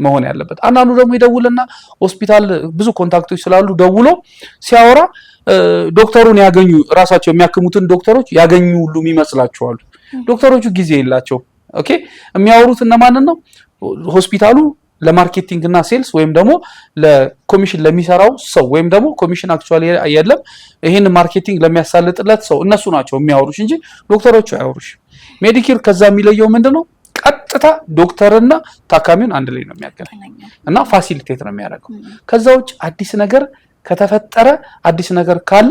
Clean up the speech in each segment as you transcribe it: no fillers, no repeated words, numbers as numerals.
መሆን ያለበት። አንዳንዱ ደግሞ ይደውልና ሆስፒታል ብዙ ኮንታክቶች ስላሉ ደውሎ ሲያወራ ዶክተሩን ያገኙ ራሳቸው የሚያክሙትን ዶክተሮች ያገኙ ሁሉ ይመስላቸዋል። ዶክተሮቹ ጊዜ የላቸው። ኦኬ የሚያወሩት እነማንን ነው? ሆስፒታሉ ለማርኬቲንግ እና ሴልስ ወይም ደግሞ ለኮሚሽን ለሚሰራው ሰው ወይም ደግሞ ኮሚሽን አክቹአሊ አይደለም ይሄን ማርኬቲንግ ለሚያሳልጥለት ሰው እነሱ ናቸው የሚያወሩሽ እንጂ ዶክተሮቹ አያወሩሽ። ሜዲኬር ከዛ የሚለየው ምንድነው? ቀጥታ ዶክተርና ታካሚውን አንድ ላይ ነው የሚያገናኝ እና ፋሲሊቴት ነው የሚያደርገው። ከዛ ውጭ አዲስ ነገር ከተፈጠረ አዲስ ነገር ካለ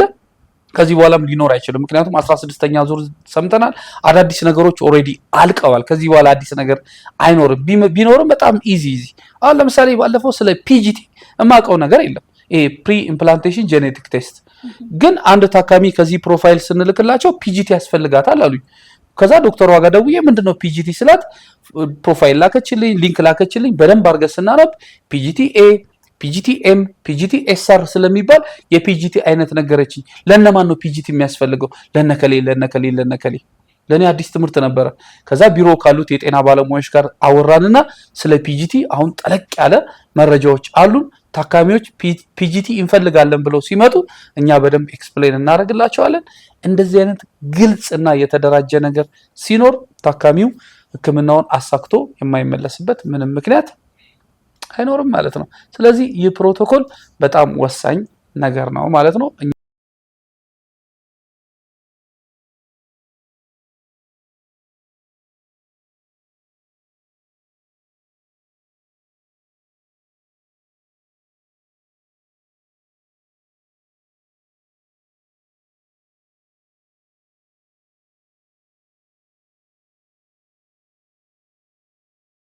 ከዚህ በኋላም ሊኖር አይችልም። ምክንያቱም 16ኛ ዙር ሰምተናል። አዳዲስ ነገሮች ኦሬዲ አልቀዋል። ከዚህ በኋላ አዲስ ነገር አይኖርም። ቢኖርም በጣም ኢዚ አሁን ለምሳሌ ባለፈው ስለ ፒጂቲ የማውቀው ነገር የለም። ይሄ ፕሪ ኢምፕላንቴሽን ጄኔቲክ ቴስት ግን አንድ ታካሚ ከዚህ ፕሮፋይል ስንልክላቸው ፒጂቲ ያስፈልጋታል አሉኝ። ከዛ ዶክተሯ ጋር ደውዬ ምንድነው ፒጂቲ ስላት ፕሮፋይል ላከችልኝ፣ ሊንክ ላከችልኝ። በደንብ አድርገን ስናነብ ፒጂቲ ኤ ፒጂቲ ኤም ፒጂቲ ኤስአር ስለሚባል የፒጂቲ አይነት ነገረችኝ። ለነማን ነው ፒጂቲ የሚያስፈልገው? ለነከሌ ለኔ አዲስ ትምህርት ነበረ። ከዛ ቢሮ ካሉት የጤና ባለሙያዎች ጋር አወራንና ስለ ፒጂቲ አሁን ጠለቅ ያለ መረጃዎች አሉን። ታካሚዎች ፒጂቲ እንፈልጋለን ብለው ሲመጡ እኛ በደንብ ኤክስፕሌን እናደርግላቸዋለን። እንደዚህ አይነት ግልጽና የተደራጀ ነገር ሲኖር ታካሚው ሕክምናውን አሳክቶ የማይመለስበት ምንም ምክንያት አይኖርም ማለት ነው። ስለዚህ ይህ ፕሮቶኮል በጣም ወሳኝ ነገር ነው ማለት ነው። እኛ